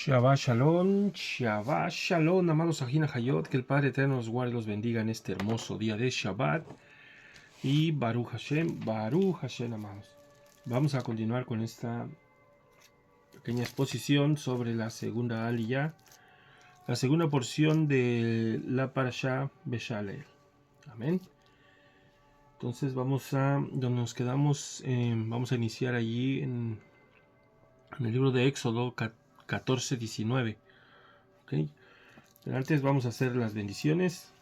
Shabbat Shalom, amados Ajina Hayot, que el Padre Eterno nos guarde y los bendiga en este hermoso día de Shabbat. Y Baruch Hashem, amados. Vamos a continuar con esta pequeña exposición sobre la segunda aliyah, la segunda porción de la Parashá Beshalel. Amén. Entonces donde nos quedamos, vamos a iniciar allí en el libro de Éxodo 14:19. ¿Okay? Pero antes vamos a hacer las bendiciones.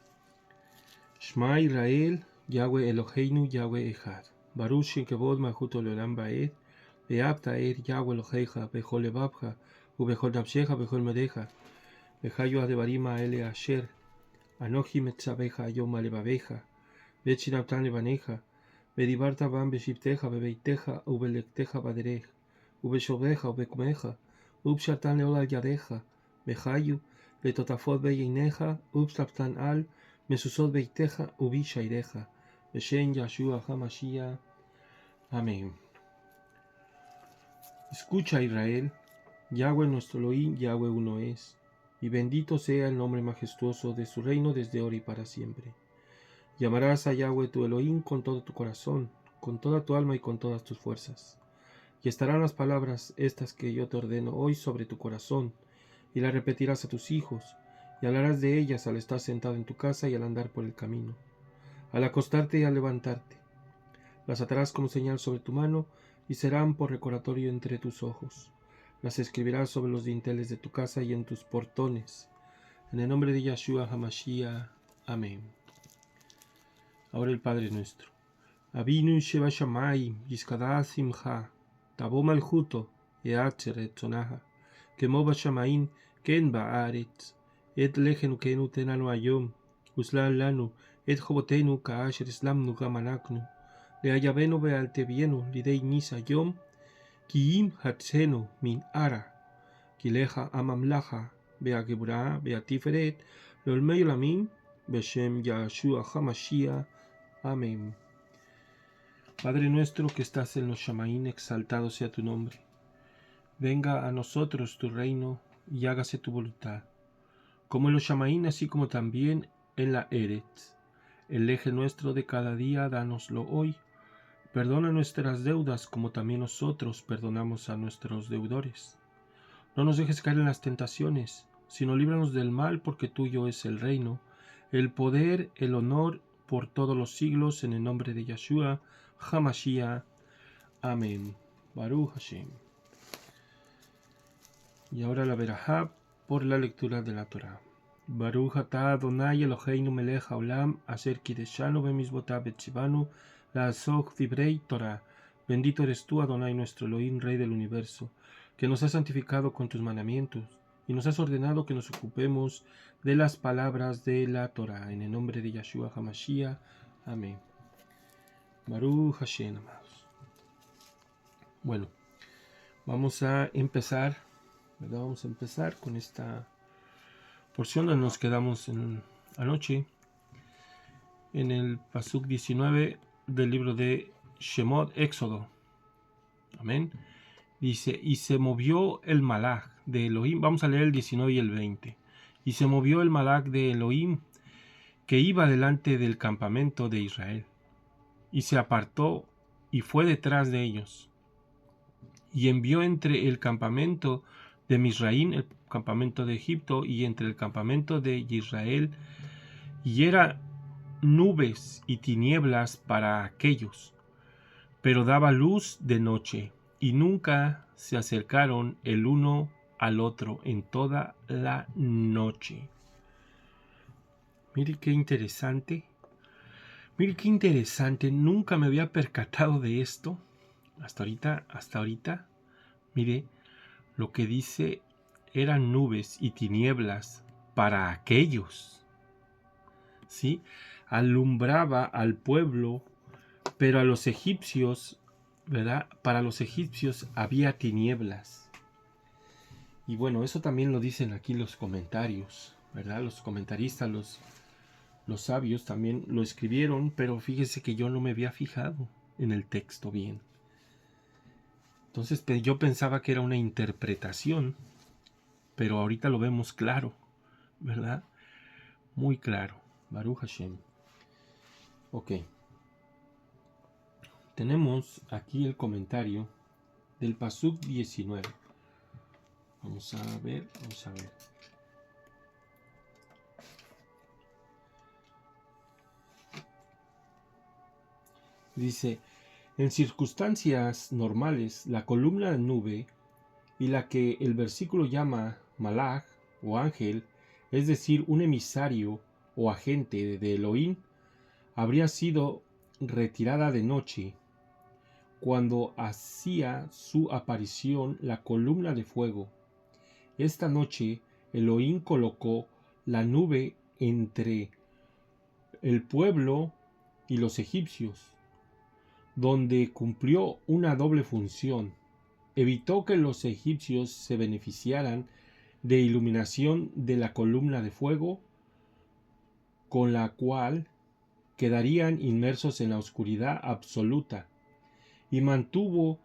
Shema Israel, Yahweh Eloheinu, Yahweh Echad. Baruch Shem Kevod Malchut Leolam Ba'ed. Ve'apta et Yahweh Elohecha bechol levavcha ubechol nafshecha bechol medecha. Bechayu adevarim ha'ele asher anochi metzavecha hayom alevavecha. Ve'chinavtan levanecha. Ve'dibarta bam beshivtecha bebeitecha ubelektecha baderech. Ubeshovecha ubekumecha. Ubshartan leol al yadecha. Bechayu לתותפות בעיניך ובשלפתן על משושות ביתך ובשעריך בשם ישוע המשיח. Amén. Escucha, Israel, Yahweh nuestro Elohim, Yahweh uno es, y bendito sea el nombre majestuoso de su reino desde ahora y para siempre. Llamarás a Yahweh tu Elohim con todo tu corazón, con toda tu alma y con todas tus fuerzas. Y estarán las palabras estas que yo te ordeno hoy sobre tu corazón, y las repetirás a tus hijos, y hablarás de ellas al estar sentado en tu casa y al andar por el camino, al acostarte y al levantarte. Las atarás como señal sobre tu mano, y serán por recordatorio entre tus ojos. Las escribirás sobre los dinteles de tu casa y en tus portones. En el nombre de Yeshua HaMashiach. Amén. Ahora el Padre nuestro. Avinu sheba shamayim, yizkadah simcha, tabo malchuto, eatzer et zonaha, כמו בשמיים כן בארץ. את לחמנו תן לנו היום, וסלח לנו את חובותינו כאשר הסלמנו גם אנחנו. להייבנו ואל תביאנו לידי ניס היום, כי אם הצלנו מן הרע, כי לך הממלכה והגבורה והתפארת לעולמי עולמים, בשם ישוע המשיח. Amén. Padre nuestro que estás en los Shamaín, exaltado sea tu nombre. Venga a nosotros tu reino y hágase tu voluntad, como en los Shamaín, así como también en la Eretz. El eje nuestro de cada día, dánoslo hoy. Perdona nuestras deudas, como también nosotros perdonamos a nuestros deudores. No nos dejes caer en las tentaciones, sino líbranos del mal, porque tuyo es el reino, el poder, el honor, por todos los siglos, en el nombre de Yeshua HaMashiach. Amén. Baruch Hashem. Y ahora la verajá por la lectura de la Torá. Baruch atah Adonai Eloheinu melech haolam asher kideshanu bemizvotav betzivanu la'asok divrei Torah. Bendito eres tú, Adonai, nuestro Elohim, Rey del universo, que nos has santificado con tus mandamientos y nos has ordenado que nos ocupemos de las palabras de la Torá. En el nombre de Yeshua HaMashiach. Amén. Baruch Hashem, amados. Bueno, vamos a empezar. Vamos a empezar con esta porción donde nos quedamos anoche en el pasuk 19 del libro de Shemot, Éxodo. Amén. Dice, y se movió el malach de Elohim. Vamos a leer el 19 y el 20. Y se movió el malach de Elohim que iba delante del campamento de Israel, y se apartó y fue detrás de ellos, y envió entre el campamento de Misraín, el campamento de Egipto, y entre el campamento de Israel, y era nubes y tinieblas para aquellos, pero daba luz de noche, y nunca se acercaron el uno al otro en toda la noche. Mire qué interesante. Mire qué interesante. Nunca me había percatado de esto. Hasta ahorita. Mire, lo que dice, eran nubes y tinieblas para aquellos. ¿Sí? Alumbraba al pueblo, pero a los egipcios, ¿verdad? Para los egipcios había tinieblas. Y bueno, eso también lo dicen aquí los comentarios, ¿verdad? Los comentaristas, los sabios también lo escribieron, pero fíjese que yo no me había fijado en el texto bien. Entonces yo pensaba que era una interpretación pero ahorita lo vemos claro, ¿verdad? Muy claro. Baruch Hashem. Ok. Tenemos aquí el comentario del Pasuk 19. Vamos a ver. Dice, en circunstancias normales, la columna de nube y la que el versículo llama malaj o ángel, es decir, un emisario o agente de Elohim, habría sido retirada de noche, cuando hacía su aparición la columna de fuego. Esta noche Elohim colocó la nube entre el pueblo y los egipcios, donde cumplió una doble función. Evitó que los egipcios se beneficiaran de iluminación de la columna de fuego, con la cual quedarían inmersos en la oscuridad absoluta, y mantuvo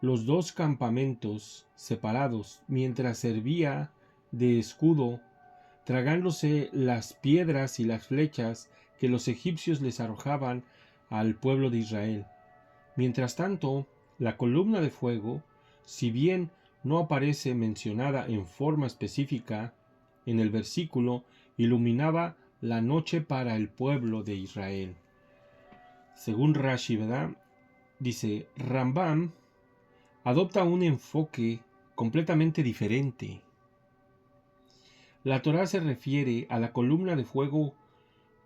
los dos campamentos separados mientras servía de escudo, tragándose las piedras y las flechas que los egipcios les arrojaban al pueblo de Israel. Mientras tanto, la columna de fuego, si bien no aparece mencionada en forma específica en el versículo, iluminaba la noche para el pueblo de Israel. Según Rashi, ¿verdad? Dice, Rambam adopta un enfoque completamente diferente. La Torá se refiere a la columna de fuego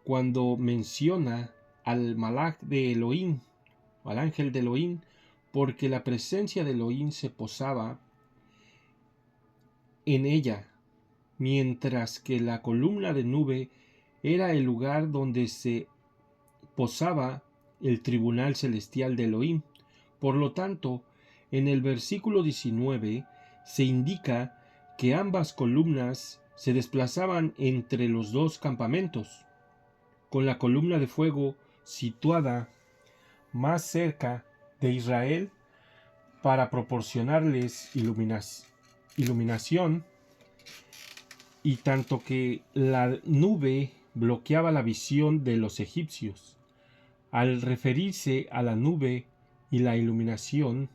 cuando menciona al malaj de Elohim, al ángel de Elohim, porque la presencia de Elohim se posaba en ella, mientras que la columna de nube era el lugar donde se posaba el tribunal celestial de Elohim. Por lo tanto, en el versículo 19 se indica que ambas columnas se desplazaban entre los dos campamentos, con la columna de fuego situada más cerca de Israel para proporcionarles iluminación, y tanto que la nube bloqueaba la visión de los egipcios. Al referirse a la nube y la iluminación,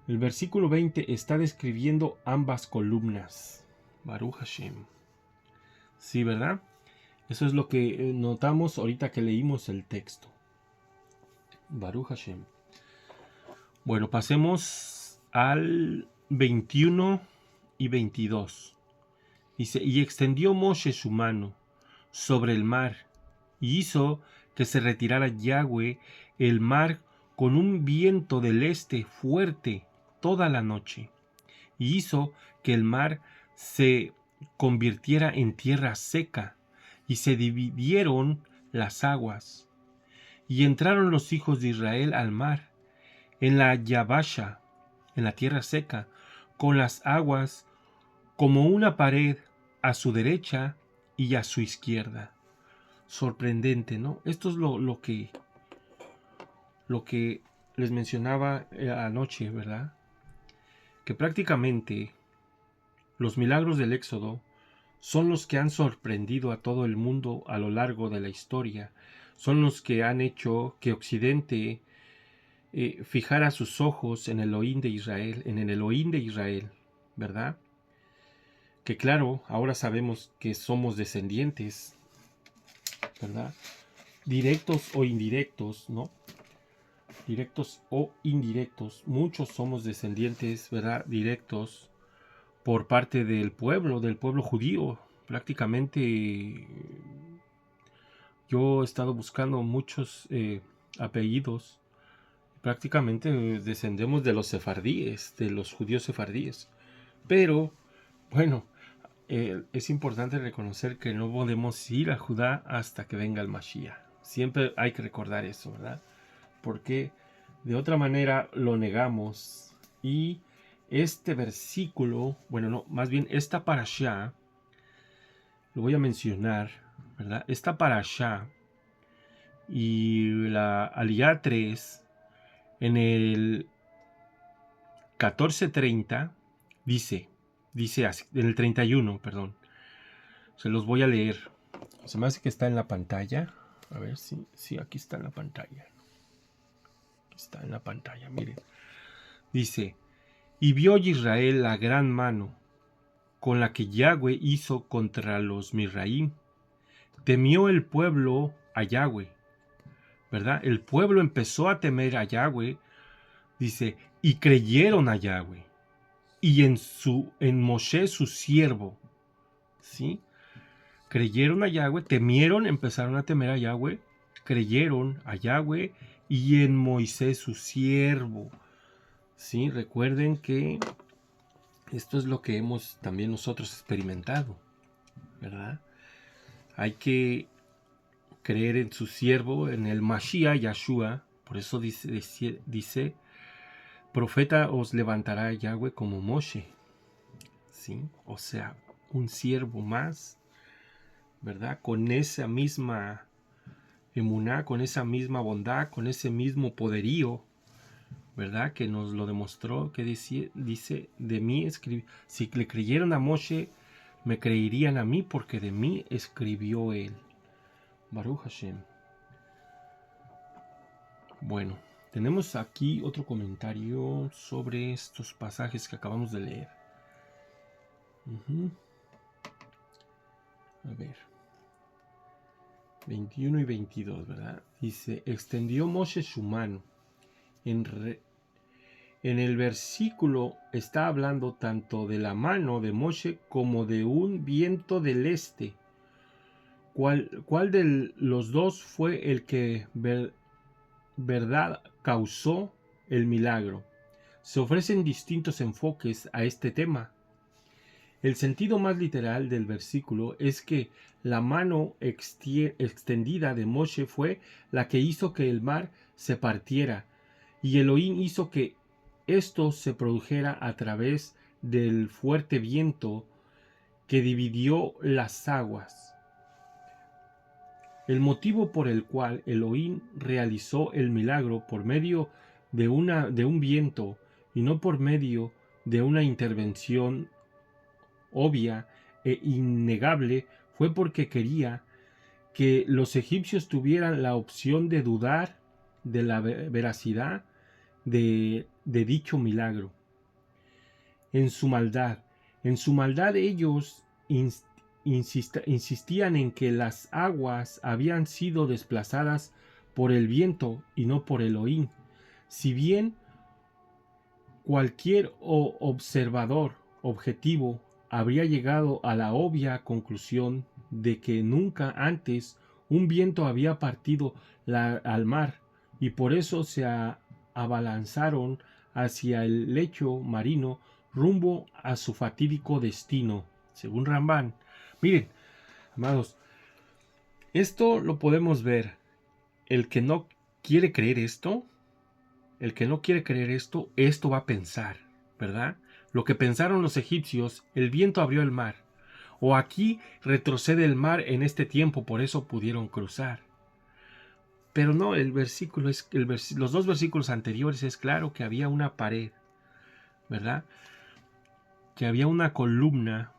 el versículo 20 está describiendo ambas columnas. Baruch Hashem. Sí, ¿verdad? Eso es lo que notamos ahorita que leímos el texto. Baruch Hashem. Bueno, pasemos al 21 y 22. Dice, y extendió Moshe su mano sobre el mar, y hizo que se retirara Yahweh el mar con un viento del este fuerte toda la noche, y hizo que el mar se convirtiera en tierra seca, y se dividieron las aguas, y entraron los hijos de Israel al mar, en la Yabasha, en la tierra seca, con las aguas como una pared a su derecha y a su izquierda. Sorprendente, ¿no? Esto es lo que les mencionaba anoche, ¿verdad? Que prácticamente los milagros del Éxodo son los que han sorprendido a todo el mundo a lo largo de la historia. Son los que han hecho que Occidente fijara sus ojos en el Elohim de Israel, en el Elohim de Israel, ¿verdad? Que claro, ahora sabemos que somos descendientes, ¿verdad? Directos o indirectos, ¿no? Directos o indirectos. Muchos somos descendientes, ¿verdad? Directos por parte del pueblo judío. Prácticamente yo he estado buscando muchos apellidos. Prácticamente descendemos de los sefardíes, de los judíos sefardíes. Pero, bueno, es importante reconocer que no podemos ir a Judá hasta que venga el Mashiach. Siempre hay que recordar eso, ¿verdad? Porque de otra manera lo negamos. Y este versículo, bueno, no, más bien esta parashá, lo voy a mencionar, ¿verdad? Esta parashá y la Aliyá 3, en el 14:30, dice, Dice así, en el 31, perdón. Se los voy a leer. Se me hace que está en la pantalla. A ver si aquí está en la pantalla. Aquí está en la pantalla, miren. Dice, y vio Israel la gran mano con la que Yahweh hizo contra los Misraim. Temió el pueblo a Yahweh, ¿verdad? El pueblo empezó a temer a Yahweh, dice, y creyeron a Yahweh. Y en Moshe su siervo, ¿sí? Creyeron a Yahweh, temieron, empezaron a temer a Yahweh, creyeron a Yahweh y en Moisés su siervo. ¿Sí? Recuerden que esto es lo que hemos también nosotros experimentado, ¿verdad? Hay que creer en su siervo, en el Mashiach Yahshua. Por eso dice, profeta os levantará Yahweh como Moshe, ¿sí? O sea, un siervo más, ¿verdad? Con esa misma emuná, con esa misma bondad, con ese mismo poderío, ¿verdad? Que nos lo demostró, que dice de mí escribió. Si le creyeron a Moshe, me creerían a mí, porque de mí escribió él. Baruch Hashem. Bueno, tenemos aquí otro comentario sobre estos pasajes que acabamos de leer. A ver. 21 y 22, ¿verdad? Dice, extendió Moshe su mano. En el versículo está hablando tanto de la mano de Moshe como de un viento del este. ¿Cuál de los dos fue el que verdad causó el milagro? Se ofrecen distintos enfoques a este tema. El sentido más literal del versículo es que la mano extendida de Moshe fue la que hizo que el mar se partiera, y Elohim hizo que esto se produjera a través del fuerte viento que dividió las aguas. El motivo por el cual Elohim realizó el milagro por medio de un viento y no por medio de una intervención obvia e innegable fue porque quería que los egipcios tuvieran la opción de dudar de la veracidad de dicho milagro. En su maldad ellos insistían en que las aguas habían sido desplazadas por el viento y no por Elohim. Si bien cualquier observador objetivo habría llegado a la obvia conclusión de que nunca antes un viento había partido al mar, y por eso se abalanzaron hacia el lecho marino rumbo a su fatídico destino, según Ramban. Miren, amados, esto lo podemos ver. El que no quiere creer esto, esto va a pensar, ¿verdad? Lo que pensaron los egipcios, el viento abrió el mar. O aquí retrocede el mar en este tiempo, por eso pudieron cruzar. Pero no, los dos versículos anteriores es claro que había una pared, ¿verdad? Que había una columna,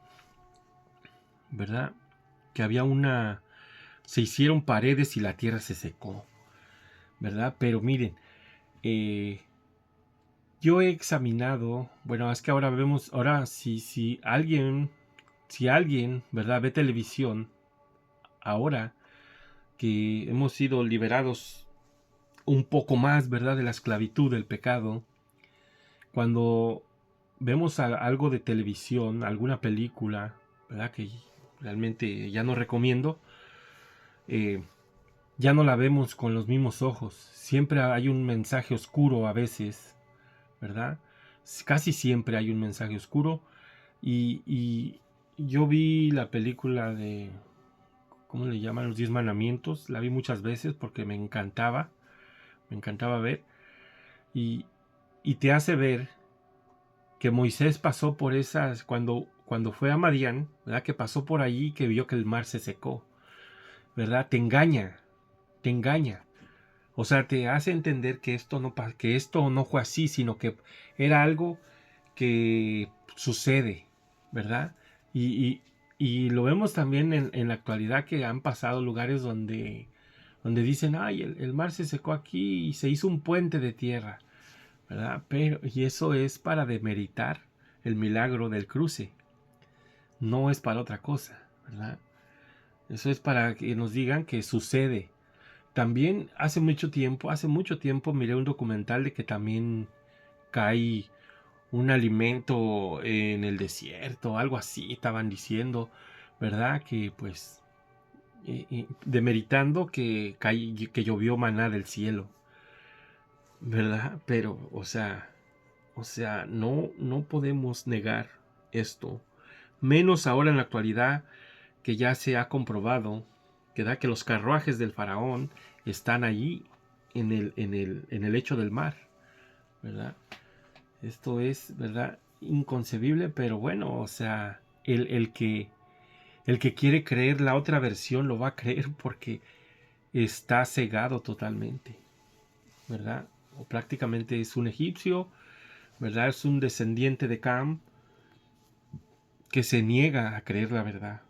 ¿verdad? Que se hicieron paredes y la tierra se secó, ¿verdad? Pero miren, yo he examinado, bueno, es que ahora si alguien, ¿verdad? Ve televisión, ahora que hemos sido liberados un poco más, ¿verdad? De la esclavitud, del pecado, cuando vemos algo de televisión, alguna película, ¿verdad? Que realmente ya no recomiendo, ya no la vemos con los mismos ojos. Siempre hay un mensaje oscuro a veces, ¿verdad? Casi siempre hay un mensaje oscuro. Y yo vi la película de, ¿cómo le llaman? Los 10 mandamientos. La vi muchas veces porque me encantaba ver. Y te hace ver que Moisés pasó por esas, cuando fue a Madián, ¿verdad? Que pasó por allí, que vio que el mar se secó, ¿verdad? Te engaña. O sea, te hace entender que esto no fue así, sino que era algo que sucede, ¿verdad? Y, y lo vemos también en la actualidad, que han pasado lugares donde dicen, ay, el mar se secó aquí y se hizo un puente de tierra, ¿verdad? Y eso es para demeritar el milagro del cruce, no es para otra cosa, ¿verdad? Eso es para que nos digan que sucede. También hace mucho tiempo miré un documental de que también cae un alimento en el desierto, algo así estaban diciendo, ¿verdad? Que pues demeritando que llovió maná del cielo, ¿verdad? Pero, o sea, no podemos negar esto, menos ahora en la actualidad, que ya se ha comprobado que los carruajes del faraón están allí en el lecho del mar, ¿verdad? Esto es, ¿verdad? Inconcebible, pero bueno, o sea, el que quiere creer la otra versión lo va a creer porque está cegado totalmente, ¿verdad? O prácticamente es un egipcio, ¿verdad? Es un descendiente de Cam que se niega a creer la verdad.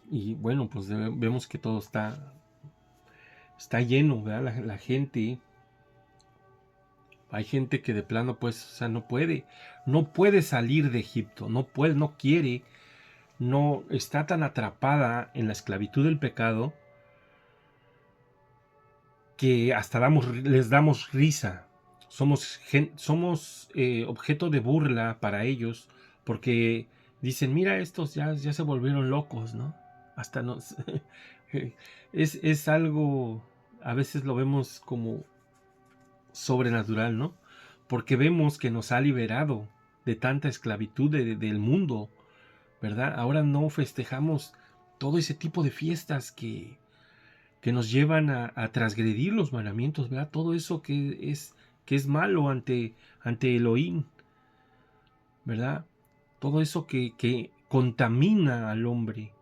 Y bueno, pues vemos que todo está lleno, ¿verdad? La gente, hay gente que de plano, pues, o sea, no puede salir de Egipto, no puede, no quiere, no está tan atrapada en la esclavitud del pecado que hasta les damos risa. Somos objeto de burla para ellos porque dicen, mira, estos ya se volvieron locos, ¿no? Hasta nos... es algo, a veces lo vemos como sobrenatural, ¿no? Porque vemos que nos ha liberado de tanta esclavitud del mundo, ¿verdad? Ahora no festejamos todo ese tipo de fiestas que nos llevan a transgredir los mandamientos, ¿verdad? Todo eso que es malo ante Elohim, ¿verdad? Todo eso que contamina al hombre,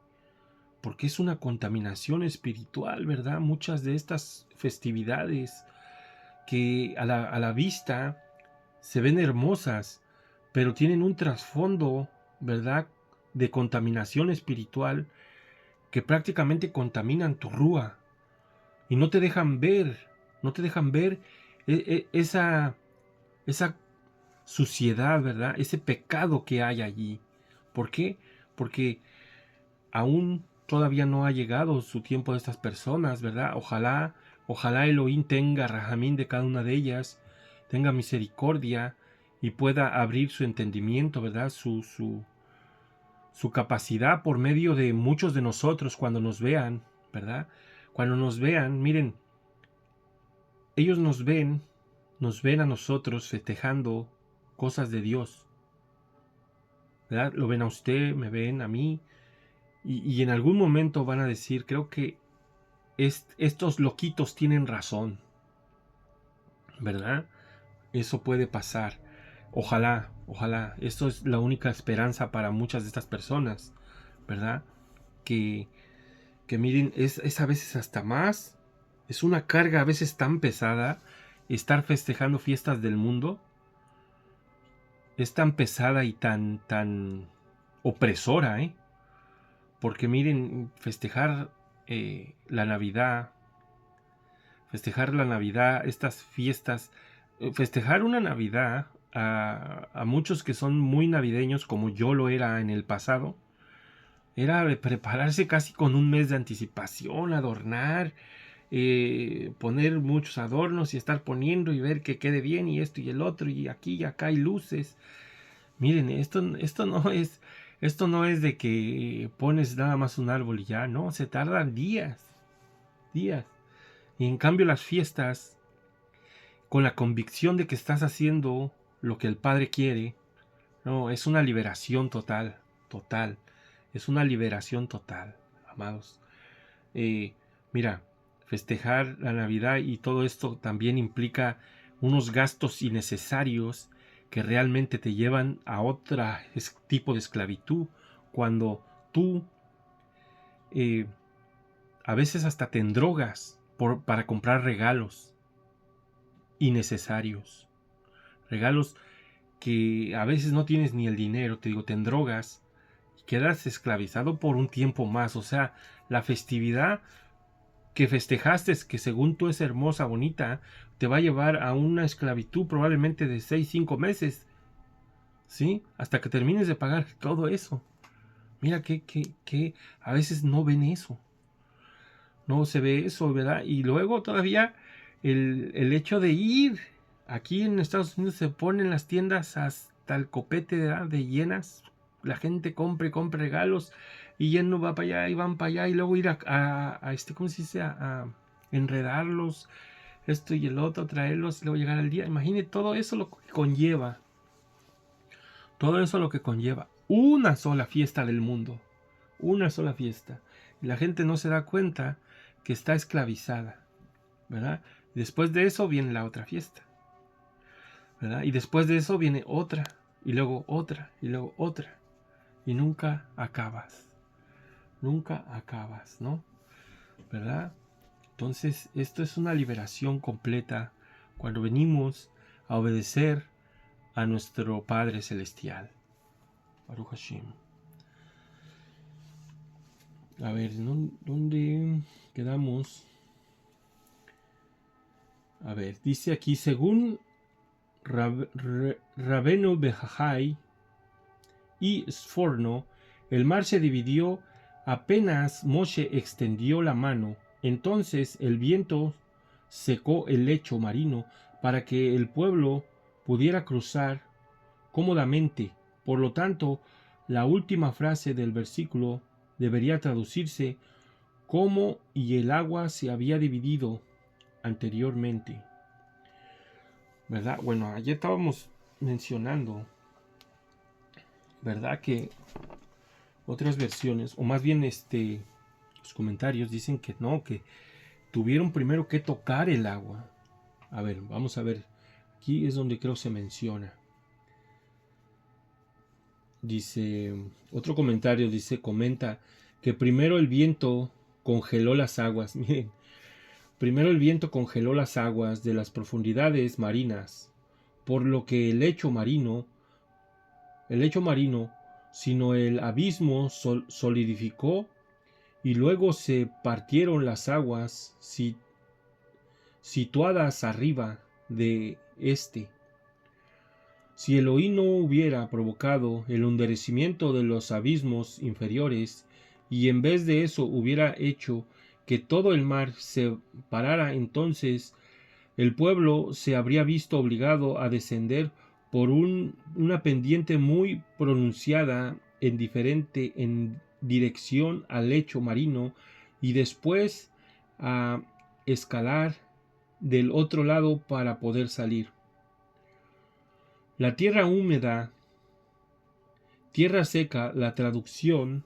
porque es una contaminación espiritual, ¿verdad? Muchas de estas festividades que a la vista se ven hermosas, pero tienen un trasfondo, ¿verdad?, de contaminación espiritual, que prácticamente contaminan tu rúa y no te dejan ver esa suciedad, ¿verdad? Ese pecado que hay allí. ¿Por qué? Porque aún todavía no ha llegado su tiempo de estas personas, ¿verdad? Ojalá Elohim tenga rahamín de cada una de ellas, tenga misericordia y pueda abrir su entendimiento, ¿verdad? Su capacidad por medio de muchos de nosotros cuando nos vean, ¿verdad? Cuando nos vean, miren, ellos nos ven a nosotros festejando cosas de Dios, ¿verdad? Lo ven a usted, me ven a mí, y en algún momento van a decir, creo que estos loquitos tienen razón, ¿verdad? Eso puede pasar. Ojalá. Esto es la única esperanza para muchas de estas personas, ¿verdad? Que, que miren, es a veces hasta más, es una carga a veces tan pesada estar festejando fiestas del mundo, es tan pesada y tan opresora, ¿eh? Porque miren, festejar la Navidad, estas fiestas, festejar una Navidad a muchos que son muy navideños, como yo lo era en el pasado, era de prepararse casi con un mes de anticipación, adornar, poner muchos adornos y estar poniendo y ver que quede bien y esto y el otro y aquí y acá hay luces. Miren, esto no es de que pones nada más un árbol y ya, no, se tardan días. Y en cambio las fiestas, con la convicción de que estás haciendo lo que el Padre quiere, no, es una liberación total, es una liberación total, amados. Mira, festejar la Navidad y todo esto también implica unos gastos innecesarios que realmente te llevan a otro tipo de esclavitud, cuando tú a veces hasta te endrogas para comprar regalos innecesarios, regalos que a veces no tienes ni el dinero, te digo, te endrogas y quedas esclavizado por un tiempo más. O sea, la festividad que festejaste, que según tú es hermosa, bonita, te va a llevar a una esclavitud probablemente de 6, 5 meses, ¿sí? Hasta que termines de pagar todo eso. Mira que a veces no ven eso. No se ve eso, ¿verdad? Y luego todavía el hecho de ir. Aquí en Estados Unidos se ponen las tiendas hasta el copete, ¿verdad?, de llenas. La gente compra y compra regalos y ya no va para allá y van para allá y luego ir a ¿cómo se dice? A enredarlos, esto y el otro, traerlos y luego llegar al día. Imagine todo eso lo que conlleva. Todo eso lo que conlleva. Una sola fiesta del mundo. Una sola fiesta. Y la gente no se da cuenta que está esclavizada, ¿verdad? Después de eso viene la otra fiesta, ¿verdad? Y después de eso viene otra, y luego otra, y luego otra. Y nunca acabas. Nunca acabas, ¿no? ¿Verdad? Entonces, esto es una liberación completa cuando venimos a obedecer a nuestro Padre Celestial. Baruch Hashem. A ver, ¿dónde quedamos? A ver, dice aquí, según Rabenu Behajai y Sforno, el mar se dividió apenas Moshe extendió la mano. Entonces el viento secó el lecho marino para que el pueblo pudiera cruzar cómodamente. Por lo tanto, la última frase del versículo debería traducirse como y el agua se había dividido anteriormente, ¿verdad? Bueno, ayer estábamos mencionando, ¿verdad?, que otras versiones, o más bien los comentarios dicen que no, que tuvieron primero que tocar el agua. A ver, vamos a ver, aquí es donde creo se menciona. Dice, otro comentario comenta que primero el viento congeló las aguas. Miren, primero el viento congeló las aguas de las profundidades marinas, por lo que el lecho marino, sino el abismo solidificó y luego se partieron las aguas situadas arriba de este. Si Elohim no hubiera provocado el endurecimiento de los abismos inferiores y en vez de eso hubiera hecho que todo el mar se parara, entonces el pueblo se habría visto obligado a descender por una pendiente muy pronunciada en dirección al lecho marino y después a escalar del otro lado para poder salir. La tierra húmeda, tierra seca, la traducción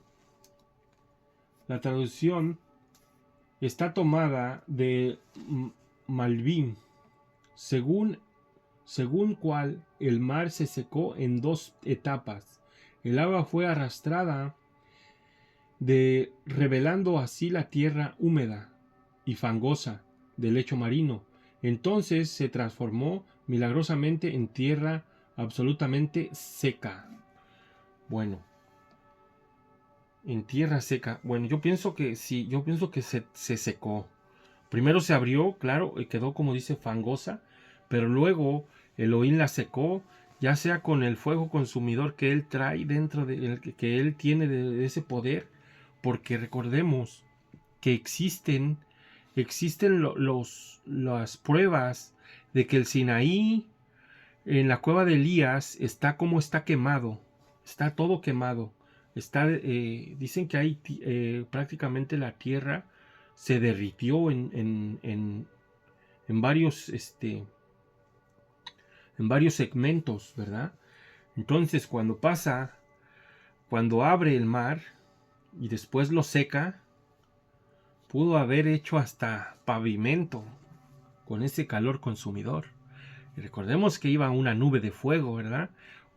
está tomada de Malvin, según cual el mar se secó en 2 etapas. El agua fue arrastrada revelando así la tierra húmeda y fangosa del lecho marino. Entonces se transformó milagrosamente en tierra absolutamente seca. Bueno, en tierra seca. Bueno, yo pienso que sí, yo pienso que se secó. Primero se abrió, claro, y quedó como dice fangosa, pero luego Elohim la secó, ya sea con el fuego consumidor que él trae dentro que él tiene de ese poder, porque recordemos que existen las pruebas de que el Sinaí en la cueva de Elías está quemado, está todo quemado, dicen que hay prácticamente la tierra se derritió en varios segmentos, ¿verdad? Entonces cuando abre el mar y después lo seca, pudo haber hecho hasta pavimento con ese calor consumidor. Y recordemos que iba una nube de fuego, ¿verdad?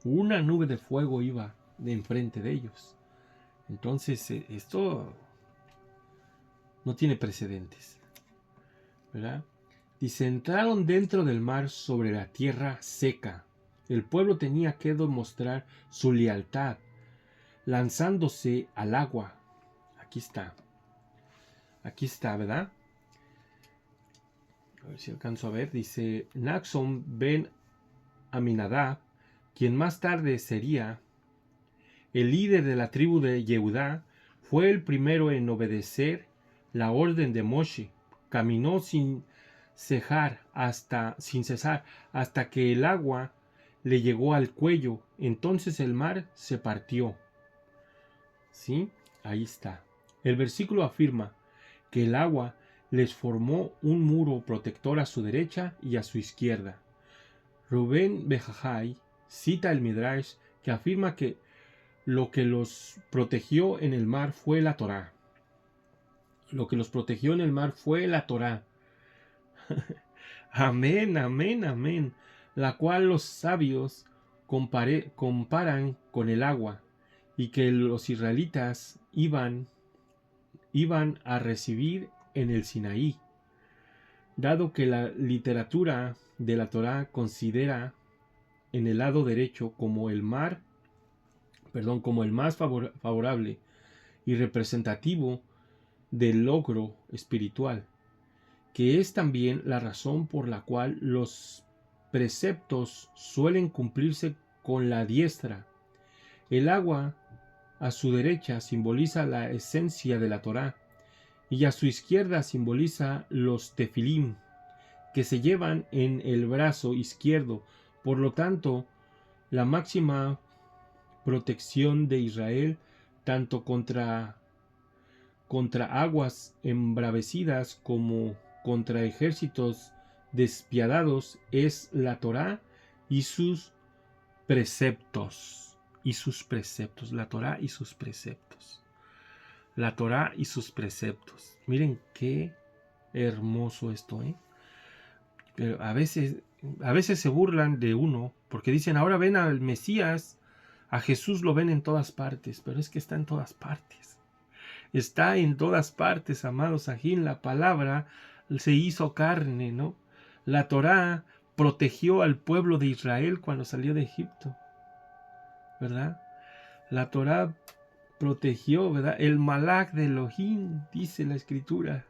Una nube de fuego iba de enfrente de ellos. Entonces esto no tiene precedentes, ¿verdad? Dice, entraron dentro del mar sobre la tierra seca. El pueblo tenía que demostrar su lealtad, lanzándose al agua. Aquí está, ¿verdad? A ver si alcanzo a ver. Dice, Naxon ben Aminadab, quien más tarde sería el líder de la tribu de Yehudá, fue el primero en obedecer la orden de Moshe. Caminó sin cesar hasta que el agua le llegó al cuello. Entonces el mar se partió. ¿Sí? Ahí está. El versículo afirma que el agua les formó un muro protector a su derecha y a su izquierda. Rubén Bejajai cita el Midrash que afirma que lo que los protegió en el mar fue la Torá. Lo que los protegió en el mar fue la Torá. Amén, amén, amén. La cual los sabios comparan con el agua y que los israelitas iban a recibir en el Sinaí. Dado que la literatura de la Torá considera en el lado derecho como el más favorable y representativo del logro espiritual, que es también la razón por la cual los preceptos suelen cumplirse con la diestra. El agua a su derecha simboliza la esencia de la Torá y a su izquierda simboliza los tefilim que se llevan en el brazo izquierdo. Por lo tanto, la máxima protección de Israel tanto contra aguas embravecidas como contra ejércitos despiadados es la Torá y sus preceptos. La Torá y sus preceptos. La Torá y sus preceptos. Miren qué hermoso esto, ¿eh? Pero a veces se burlan de uno porque dicen, ahora ven al Mesías, a Jesús lo ven en todas partes, pero es que está en todas partes. Está en todas partes, amados ajín. La palabra se hizo carne, ¿no? La Torá protegió al pueblo de Israel cuando salió de Egipto, ¿verdad? La Torá protegió, ¿verdad? El Malach de Elohim, dice la Escritura.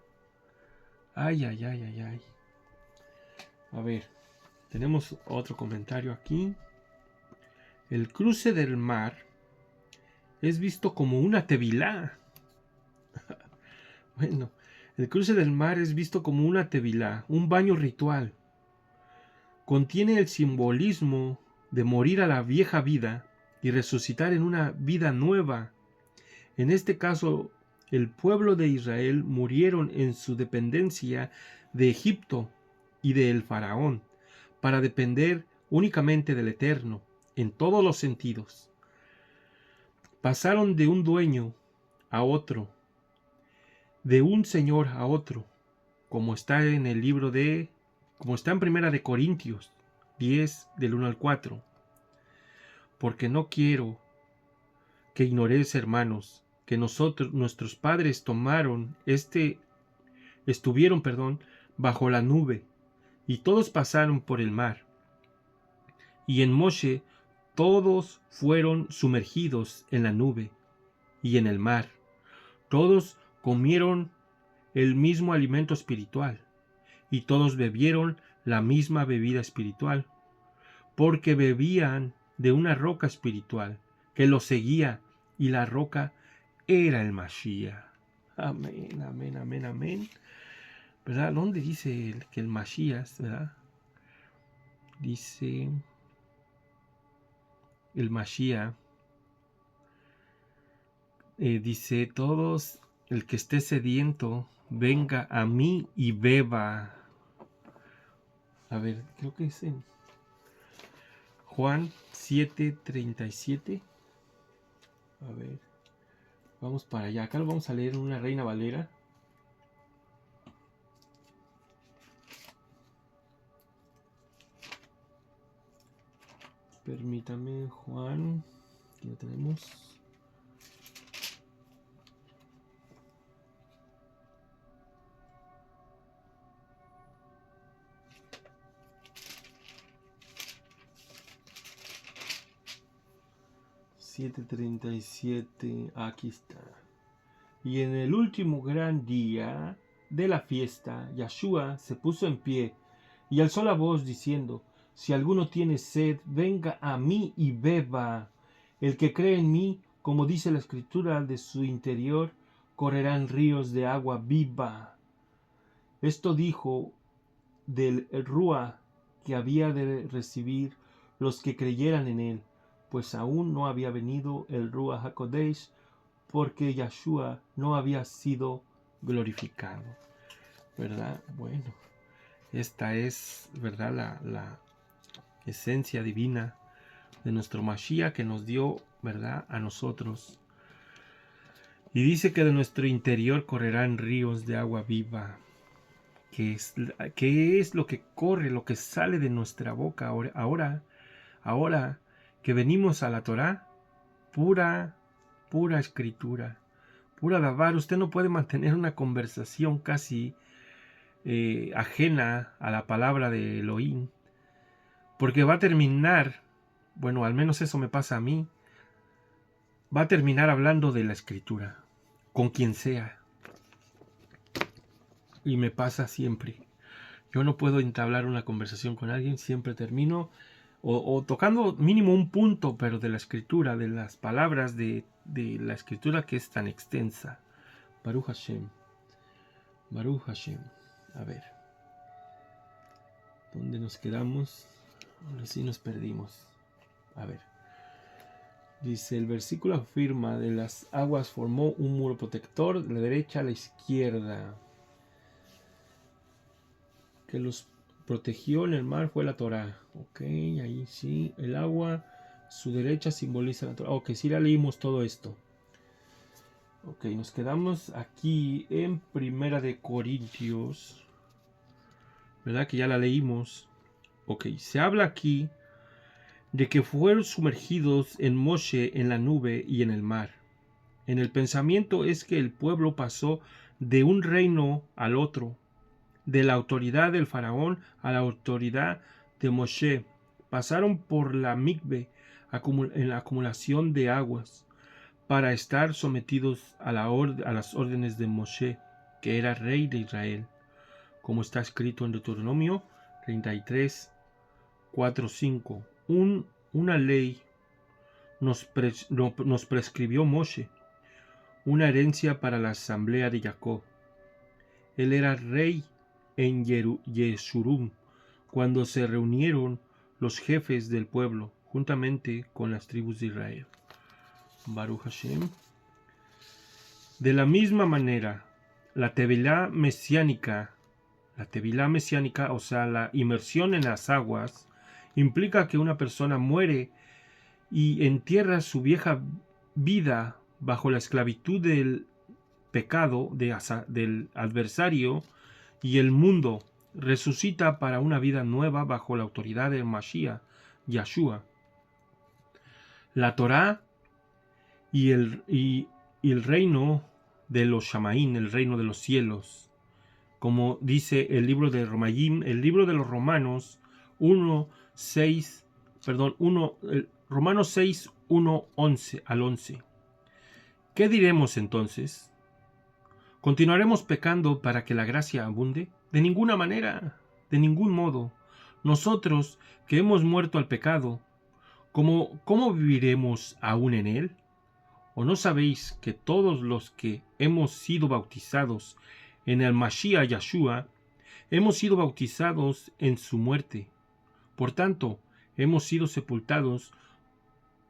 Ay, ay, ay, ay, ay. A ver, tenemos otro comentario aquí. El cruce del mar es visto como una tevilá. Bueno, el cruce del mar es visto como una tevilá, un baño ritual. Contiene el simbolismo de morir a la vieja vida y resucitar en una vida nueva. En este caso, el pueblo de Israel murieron en su dependencia de Egipto y del faraón, para depender únicamente del Eterno, en todos los sentidos. Pasaron de un dueño a otro, de un señor a otro, como está en el libro como está en Primera de Corintios 10, del 1 al 4. Porque no quiero que ignoréis, hermanos, que nuestros padres estuvieron, bajo la nube, y todos pasaron por el mar. Y en Moshe todos fueron sumergidos en la nube y en el mar. Todos comieron el mismo alimento espiritual, y todos bebieron la misma bebida espiritual, porque bebían de una roca espiritual que los seguía, y la roca era el Mashiach. Amén, amén, amén, amén. ¿Verdad? ¿Dónde dice que el Mashiach, verdad? Dice el Mashiach, dice, todos, el que esté sediento, venga a mí y beba. A ver, creo que es en Juan 7:37. A ver, vamos para allá. Acá lo vamos a leer en una Reina Valera. Permítame, Juan. Aquí lo tenemos. 7:37, aquí está. Y en el último gran día de la fiesta, Yeshua se puso en pie y alzó la voz diciendo: si alguno tiene sed, venga a mí y beba. El que cree en mí, como dice la Escritura, de su interior correrán ríos de agua viva. Esto dijo del Rúa que había de recibir los que creyeran en él, pues aún no había venido el Rúa HaKodesh, porque Yeshua no había sido glorificado. ¿Verdad? Bueno, esta es, ¿verdad?, la esencia divina de nuestro Mashiach que nos dio, ¿verdad?, a nosotros. Y dice que de nuestro interior correrán ríos de agua viva. ¿Qué es lo que corre, lo que sale de nuestra boca ahora que venimos a la Torá? Pura escritura, pura davar. Usted no puede mantener una conversación casi ajena a la palabra de Elohim, porque va a terminar, bueno, al menos eso me pasa a mí, va a terminar hablando de la escritura, con quien sea. Y me pasa siempre. Yo no puedo entablar una conversación con alguien, siempre termino o tocando mínimo un punto, pero de la escritura, de las palabras de la escritura que es tan extensa. Baruch Hashem. Baruch Hashem. A ver. ¿Dónde nos quedamos? Ahora sí nos perdimos. A ver. Dice, el versículo afirma: de las aguas formó un muro protector de la derecha a la izquierda. Que los protegió en el mar fue la Torá. Ok, ahí sí. El agua, su derecha simboliza la Torá. Ok, sí la leímos todo esto. Ok, nos quedamos aquí en Primera de Corintios. ¿Verdad? Que ya la leímos. Ok, se habla aquí de que fueron sumergidos en Moshe, en la nube y en el mar. En el pensamiento es que el pueblo pasó de un reino al otro, de la autoridad del faraón a la autoridad de Moshe. Pasaron por la mikve en la acumulación de aguas para estar sometidos a las órdenes de Moshe, que era rey de Israel, como está escrito en Deuteronomio 33, 4, 5. Una ley nos prescribió Moshe, una herencia para la asamblea de Jacob. Él era rey en Yeshurun, cuando se reunieron los jefes del pueblo, juntamente con las tribus de Israel. Baruch Hashem. De la misma manera, la tevilá mesiánica, o sea, la inmersión en las aguas, implica que una persona muere y entierra su vieja vida bajo la esclavitud del pecado del adversario, y el mundo resucita para una vida nueva bajo la autoridad del Mashiach, Yeshua. La Torá y el reino de los Shamaín, el reino de los cielos, como dice el libro de Romayim, el libro de los Romanos Romanos 6, 1 al 11. ¿Qué diremos entonces? ¿Continuaremos pecando para que la gracia abunde? De ninguna manera, de ningún modo. Nosotros que hemos muerto al pecado, ¿cómo viviremos aún en él? ¿O no sabéis que todos los que hemos sido bautizados en el Mashiach Yeshua, hemos sido bautizados en su muerte? Por tanto, hemos sido sepultados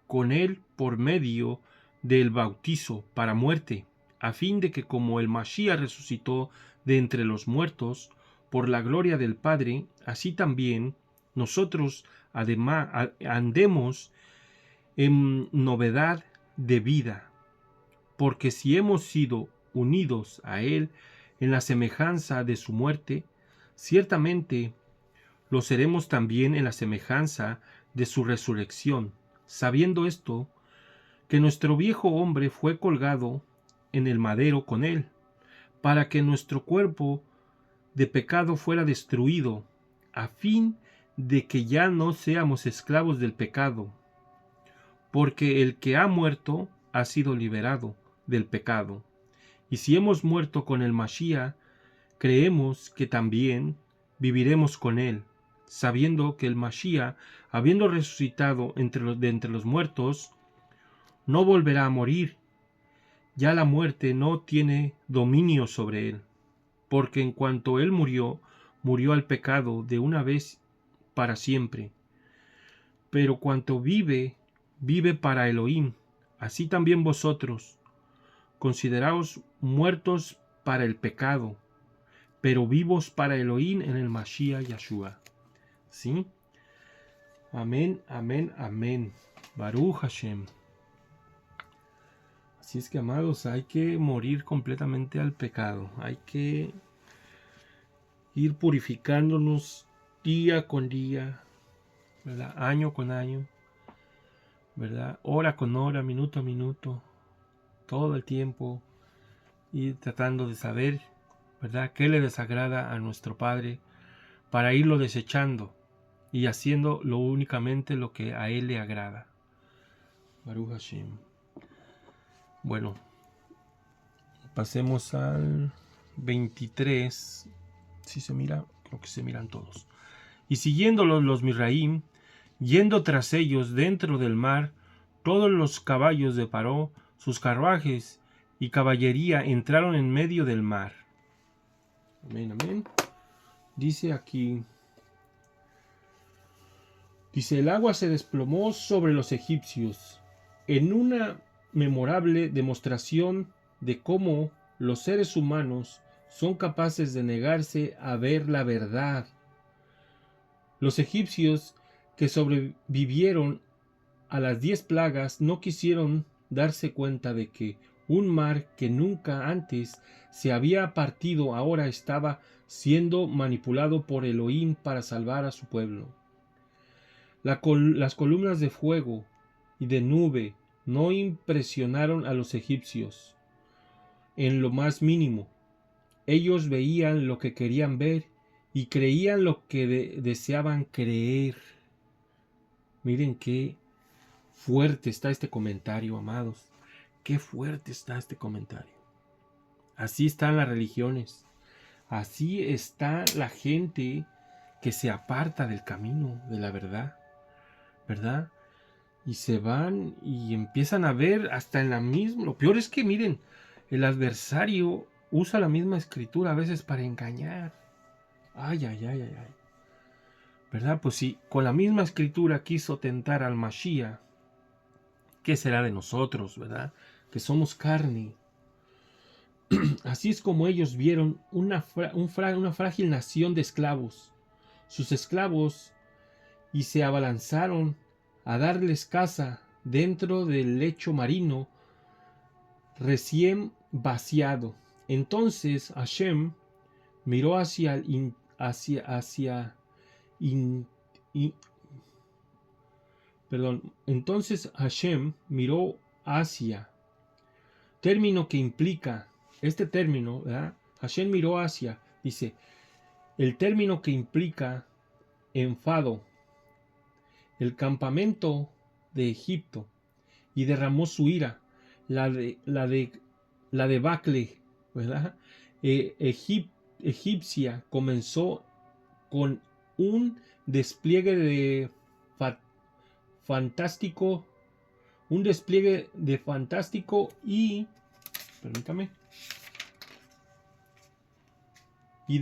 con él por medio del bautizo para muerte, a fin de que como el Mashiach resucitó de entre los muertos por la gloria del Padre, así también nosotros además andemos en novedad de vida. Porque si hemos sido unidos a él en la semejanza de su muerte, ciertamente lo seremos también en la semejanza de su resurrección, sabiendo esto, que nuestro viejo hombre fue colgado en el madero con él, para que nuestro cuerpo de pecado fuera destruido, a fin de que ya no seamos esclavos del pecado, porque el que ha muerto ha sido liberado del pecado. Y si hemos muerto con el Mashiach, creemos que también viviremos con él, sabiendo que el Mashiach, habiendo resucitado de entre los muertos, no volverá a morir. Ya la muerte no tiene dominio sobre él, porque en cuanto él murió, murió al pecado de una vez para siempre. Pero cuanto vive, vive para Elohim. Así también vosotros, consideraos muertos para el pecado, pero vivos para Elohim en el Mashiach Yeshua. ¿Sí? Amén, amén, amén. Baruch Hashem. Así es que, amados, hay que morir completamente al pecado. Hay que ir purificándonos día con día, ¿verdad? Año con año, ¿verdad? Hora con hora, minuto a minuto, todo el tiempo, ir tratando de saber, ¿verdad?, qué le desagrada a nuestro Padre para irlo desechando y haciendo únicamente lo que a Él le agrada. Baruch Hashem. Bueno, pasemos al 23. Si se mira, creo que se miran todos. Y siguiéndolos los Misraim, yendo tras ellos dentro del mar, todos los caballos de Paró, sus carruajes y caballería entraron en medio del mar. Amén, amén. Dice aquí, el agua se desplomó sobre los egipcios en una memorable demostración de cómo los seres humanos son capaces de negarse a ver la verdad. Los egipcios que sobrevivieron a las 10 plagas no quisieron darse cuenta de que un mar que nunca antes se había partido ahora estaba siendo manipulado por Elohim para salvar a su pueblo. Las columnas de fuego y de nube no impresionaron a los egipcios en lo más mínimo. Ellos veían lo que querían ver y creían lo que deseaban creer. Miren qué fuerte está este comentario, amados. Qué fuerte está este comentario. Así están las religiones. Así está la gente que se aparta del camino de la verdad. ¿Verdad? Y se van y empiezan a ver hasta en la misma. Lo peor es que, miren, el adversario usa la misma escritura a veces para engañar. Ay, ay, ay, ay, ay. ¿Verdad? Pues si con la misma escritura quiso tentar al Mashiach, ¿qué será de nosotros, verdad? Que somos carne. Así es como ellos vieron una frágil nación de esclavos. Sus esclavos, y se abalanzaron a darles caza dentro del lecho marino recién vaciado. Entonces Hashem miró entonces Hashem miró hacia, término que implica, este término, ¿verdad? Hashem miró hacia, dice, el término que implica enfado, el campamento de Egipto, y derramó su ira, la debacle, ¿verdad? Egipcia comenzó con un despliegue de fantástico y, permítame, y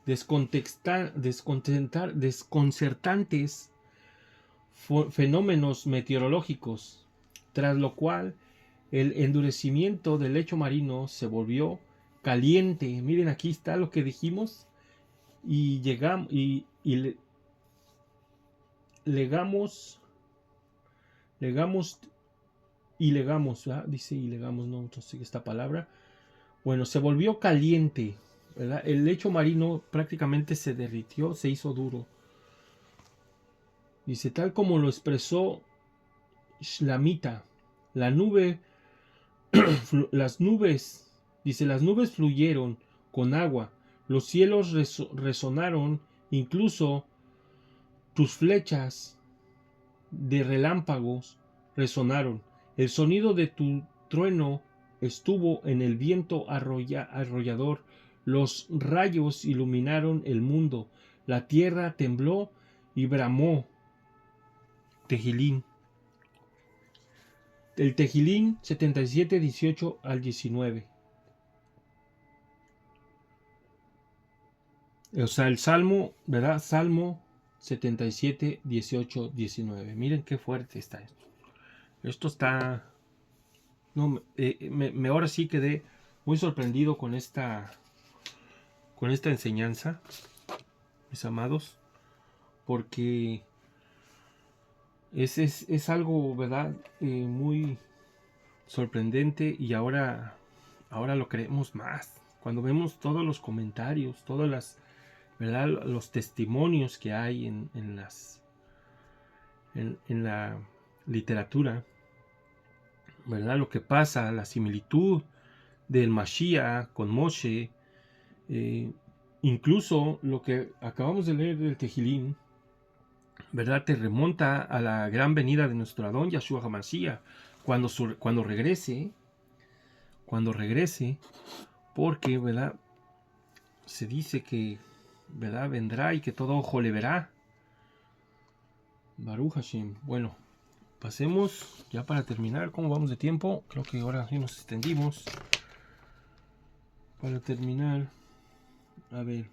desconcertantes fenómenos meteorológicos, tras lo cual el endurecimiento del lecho marino se volvió caliente. Miren, aquí está lo que dijimos, y llegamos ¿verdad? Dice no sé esta palabra. Bueno, se volvió caliente, ¿verdad? El lecho marino prácticamente se derritió, se hizo duro. Dice, tal como lo expresó Shlamita, las nubes fluyeron con agua, los cielos resonaron, incluso tus flechas de relámpagos resonaron. El sonido de tu trueno estuvo en el viento arrollador. Los rayos iluminaron el mundo. La tierra tembló y bramó. Tejilín. El Tejilín 77, 18 al 19. O sea, el Salmo, ¿verdad? Salmo 77, 18, 19. Miren qué fuerte está esto. Esto está... No, ahora sí quedé muy sorprendido con esta enseñanza, mis amados, porque es algo, ¿verdad? Muy sorprendente, y ahora lo creemos más. Cuando vemos todos los comentarios, todas las, ¿verdad?, los testimonios que hay en la literatura, ¿verdad? Lo que pasa, la similitud del Mashiach con Moshe, incluso lo que acabamos de leer del Tejilín, ¿verdad?, te remonta a la gran venida de nuestro Adón Yahshua HaMashiach, cuando regrese, porque, ¿verdad?, se dice que, ¿verdad?, vendrá y que todo ojo le verá. Baruch Hashem. Bueno, pasemos ya para terminar. ¿Cómo vamos de tiempo? Creo que ahora sí nos extendimos. Para terminar, a ver.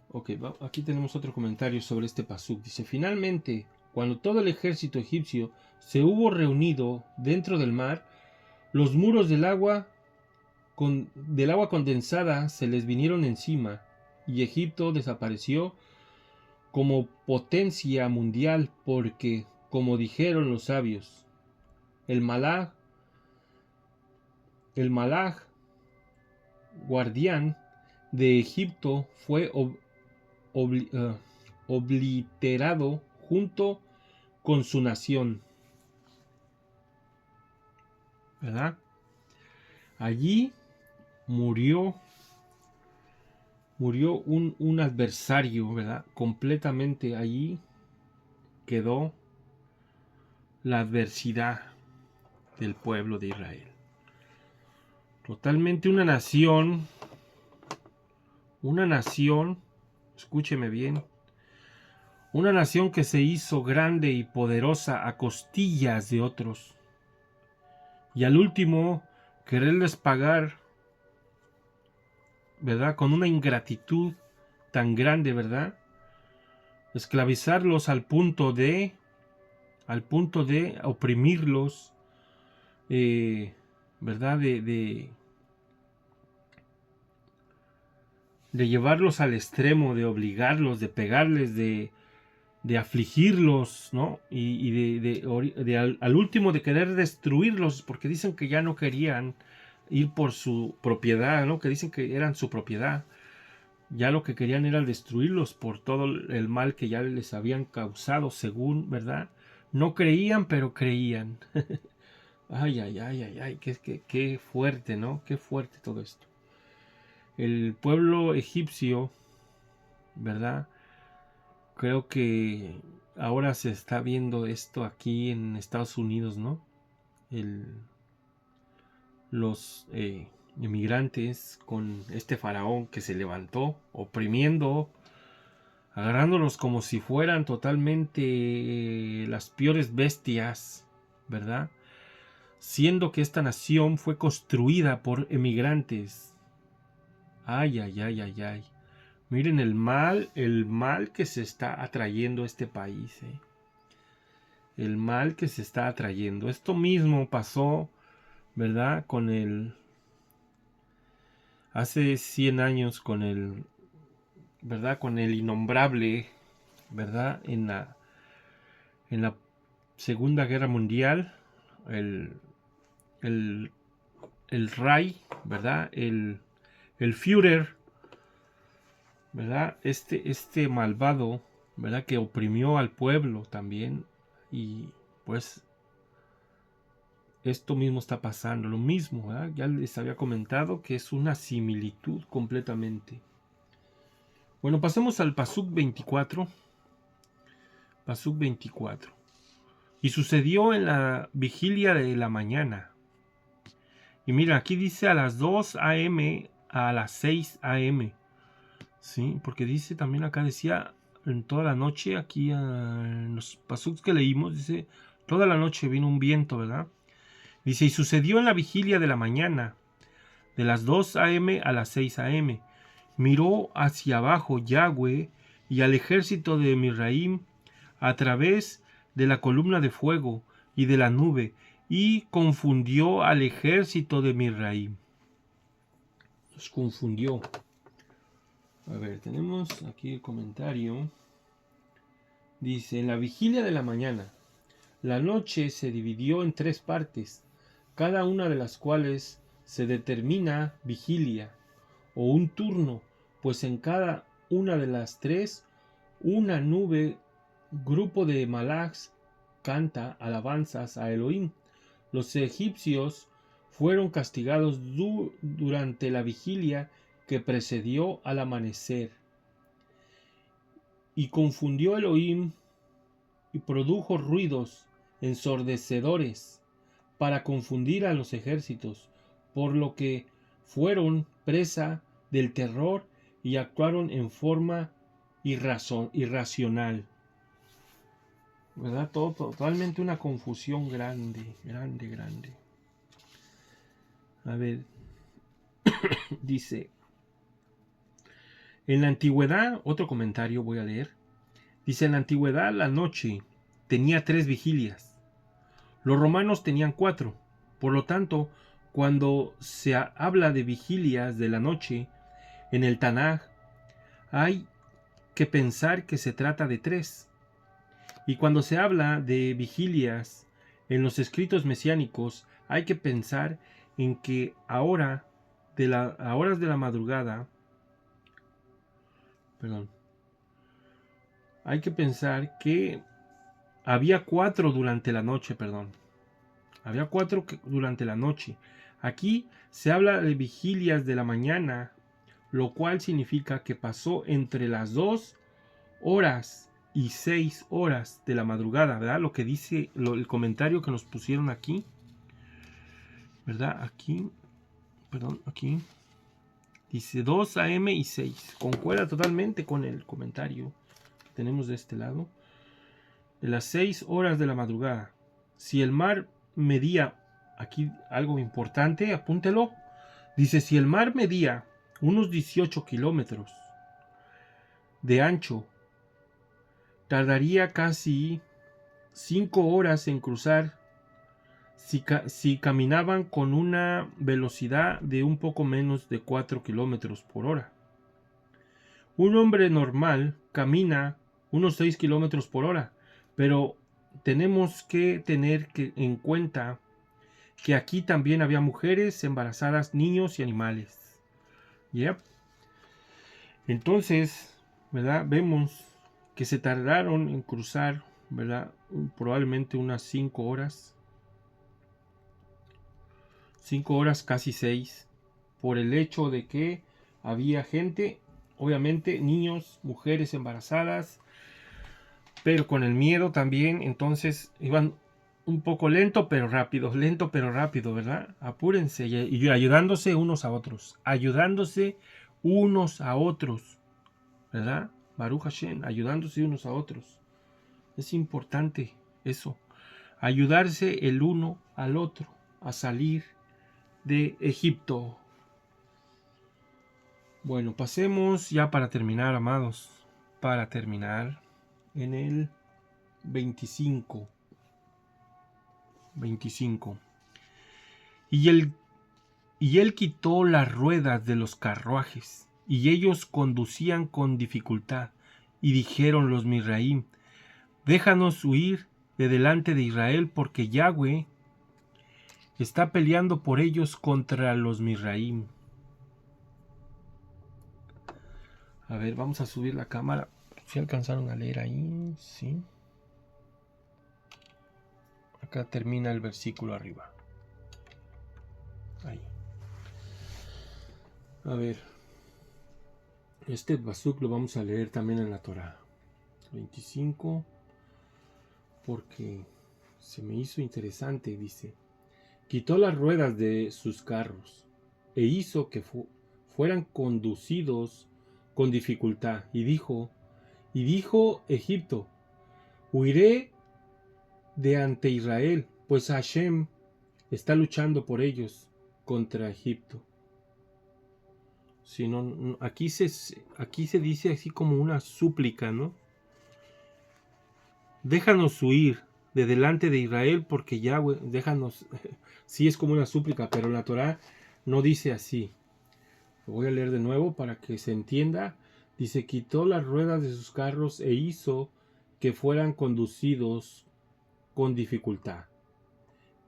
Ok, aquí tenemos otro comentario sobre este pasuk. Dice: finalmente, cuando todo el ejército egipcio se hubo reunido dentro del mar, los muros del agua condensada se les vinieron encima, y Egipto desapareció como potencia mundial, porque, como dijeron los sabios, el malaj guardián de Egipto fue obliterado junto con su nación. ¿Verdad? Allí murió un adversario, ¿verdad? Completamente allí quedó la adversidad del pueblo de Israel. Totalmente una nación, escúcheme bien, una nación que se hizo grande y poderosa a costillas de otros, y al último quererles pagar, ¿verdad?, con una ingratitud tan grande, ¿verdad?, esclavizarlos al punto de oprimirlos, ¿verdad?, de llevarlos al extremo, de obligarlos, de pegarles, de afligirlos, ¿no? Y al último de querer destruirlos, porque dicen que ya no querían ir por su propiedad, ¿no? Que dicen que eran su propiedad. Ya lo que querían era destruirlos por todo el mal que ya les habían causado, según, ¿verdad? No creían, pero creían. Ay, qué fuerte, ¿no? Qué fuerte todo esto. El pueblo egipcio, ¿verdad? Creo que ahora se está viendo esto aquí en Estados Unidos, ¿no? Los inmigrantes con este faraón que se levantó, oprimiendo, agarrándolos como si fueran totalmente las peores bestias, ¿verdad? Siendo que esta nación fue construida por emigrantes. Ay. Miren el mal que se está atrayendo a este país. El mal que se está atrayendo. Esto mismo pasó, ¿verdad?, hace 100 años ¿verdad?, con el innombrable, ¿verdad?, en la Segunda Guerra Mundial, el Reich, ¿verdad?, el Führer, ¿verdad?, este malvado, ¿verdad?, que oprimió al pueblo también. Y pues esto mismo está pasando, lo mismo, ¿verdad? Ya les había comentado que es una similitud completamente. Bueno, pasemos al pasuk 24. Pasuk 24. Y sucedió en la vigilia de la mañana. Y mira, aquí dice a las 2 a.m. a las 6 a.m. Sí, porque dice también acá decía en toda la noche, aquí en los pasuks que leímos, dice toda la noche vino un viento, ¿verdad? Dice, y sucedió en la vigilia de la mañana, de las 2 a.m. a las 6 a.m. Miró hacia abajo Yahweh y al ejército de Misraim a través de la columna de fuego y de la nube, y confundió al ejército de Misraim. Los confundió. A ver, tenemos aquí el comentario. Dice, en la vigilia de la mañana, la noche se dividió en 3 partes, cada una de las cuales se determina vigilia o un turno, pues en cada una de las 3 una nube, grupo de malachs, canta alabanzas a Elohim. Los egipcios fueron castigados durante la vigilia que precedió al amanecer. Y confundió Elohim y produjo ruidos ensordecedores para confundir a los ejércitos, por lo que fueron presa del terror y actuaron en forma irracional. ¿Verdad? Totalmente una confusión grande. A ver, dice, en la antigüedad, otro comentario voy a leer, dice, en la antigüedad la noche tenía 3 vigilias, los romanos tenían 4, por lo tanto, cuando se habla de vigilias de la noche, en el Tanaj, hay que pensar que se trata de 3, y cuando se habla de vigilias en los escritos mesiánicos, hay que pensar en que a horas de la madrugada, hay que pensar que había 4 durante la noche, había 4 durante la noche. Aquí se habla de vigilias de la mañana, lo cual significa que pasó entre las 2 horas y 6 horas de la madrugada, ¿verdad? Lo que dice el comentario que nos pusieron aquí, ¿verdad? Aquí dice 2 a.m. y 6. Concuerda totalmente con el comentario que tenemos de este lado. De las 6 horas de la madrugada. Si el mar medía, aquí algo importante, apúntelo. Dice, si el mar medía unos 18 kilómetros de ancho, tardaría casi 5 horas en cruzar si caminaban con una velocidad de un poco menos de 4 kilómetros por hora. Un hombre normal camina unos 6 kilómetros por hora, pero tenemos que tener en cuenta que aquí también había mujeres embarazadas, niños y animales. Yep. Entonces, ¿verdad? Vemos que se tardaron en cruzar, ¿verdad? Probablemente unas 5 horas. 5 horas, casi 6, por el hecho de que había gente, obviamente niños, mujeres embarazadas, pero con el miedo también, entonces iban un poco lento pero rápido, ¿verdad? Apúrense y ayudándose unos a otros, ¿verdad? Baruch Hashem, ayudándose unos a otros. Es importante eso, ayudarse el uno al otro a salir de Egipto. Bueno, pasemos ya para terminar, amados. Para terminar en el 25. Y él quitó las ruedas de los carruajes, y ellos conducían con dificultad. Y dijeron los Misraim, déjanos huir de delante de Israel, porque Yahweh está peleando por ellos contra los Misraim. A ver, vamos a subir la cámara. ¿Si alcanzaron a leer ahí? Sí. Acá termina el versículo arriba. Ahí. A ver. Este pasuk lo vamos a leer también en la Torah. 25. porque se me hizo interesante. Dice: quitó las ruedas de sus carros e hizo que fueran conducidos con dificultad. Y dijo Egipto: huiré de ante Israel, pues Hashem está luchando por ellos contra Egipto. Si no, aquí se dice así como una súplica, ¿no? Déjanos huir de delante de Israel, porque Yahweh, déjanos. Sí, es como una súplica, pero la Torá no dice así. Lo voy a leer de nuevo para que se entienda. Dice: quitó las ruedas de sus carros e hizo que fueran conducidos con dificultad.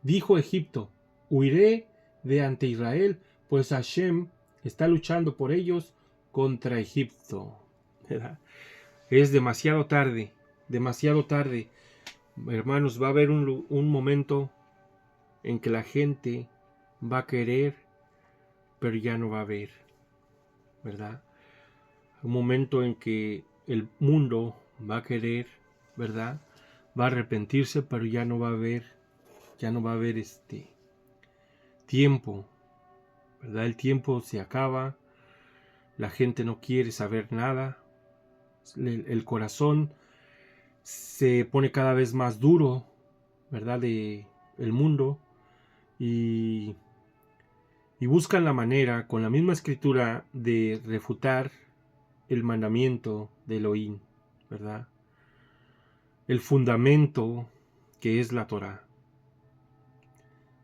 Dijo Egipto: huiré de ante Israel, pues Hashem está luchando por ellos contra Egipto. Es demasiado tarde, demasiado tarde. Hermanos, va a haber un momento en que la gente va a querer, pero ya no va a haber, ¿verdad? Un momento en que el mundo va a querer, ¿verdad? Va a arrepentirse, pero ya no va a haber tiempo, ¿verdad? El tiempo se acaba, la gente no quiere saber nada, el corazón se pone cada vez más duro, ¿verdad? De el mundo, y buscan la manera, con la misma escritura, de refutar el mandamiento de Elohim, ¿verdad? El fundamento que es la Torá,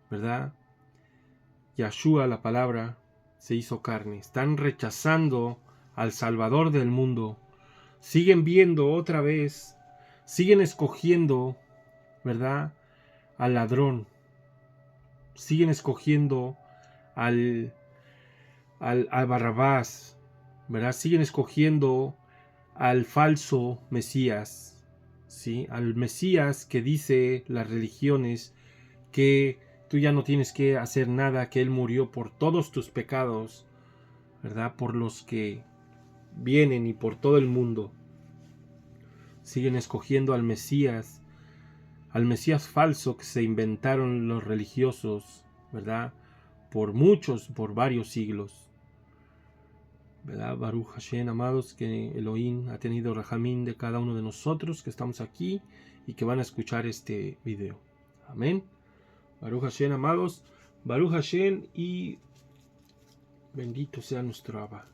¿verdad? Yahshua, la palabra, se hizo carne. Están rechazando al Salvador del mundo. Siguen viendo otra vez, siguen escogiendo, ¿verdad?, al ladrón. Siguen escogiendo al Barrabás, ¿verdad? Siguen escogiendo al falso Mesías, ¿sí? Al Mesías que dice las religiones que tú ya no tienes que hacer nada, que Él murió por todos tus pecados, ¿verdad? Por los que vienen y por todo el mundo. Siguen escogiendo al Mesías falso que se inventaron los religiosos, ¿verdad? Por varios siglos, ¿verdad? Baruch Hashem, amados, que Elohim ha tenido rajamín de cada uno de nosotros que estamos aquí y que van a escuchar este video. Amén. Baruch Hashem, amados. Baruch Hashem, y bendito sea nuestro Abba.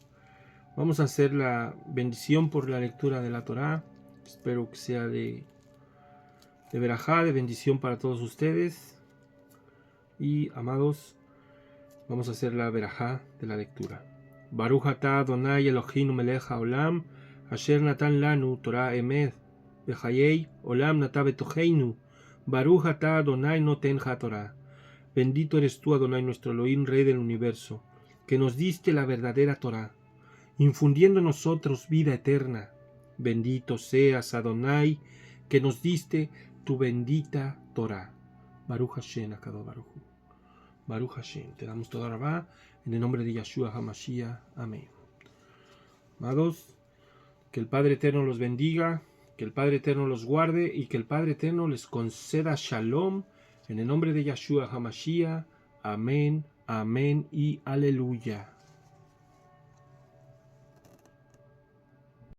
Vamos a hacer la bendición por la lectura de la Torá. Espero que sea de verajá, de bendición para todos ustedes. Y, amados, vamos a hacer la verajá de la lectura. Baruch atah Adonai Eloheinu melech haolam, asher natan lanu Torah emet, bechayei olam natah betocheinu. Baruch atah Adonai noten haTorah. Bendito eres tú, Adonai, nuestro Elohim, Rey del universo, que nos diste la verdadera Torah, infundiendo en nosotros vida eterna. Bendito seas, Adonai, que nos diste tu bendita Torah. Baruch Hashem, Akadosh Baruch Hu. Baruch Hashem. Te damos toda rabá en el nombre de Yahshua HaMashiach. Amén. Amados, que el Padre Eterno los bendiga, que el Padre Eterno los guarde y que el Padre Eterno les conceda shalom en el nombre de Yahshua HaMashiach. Amén, amén y aleluya.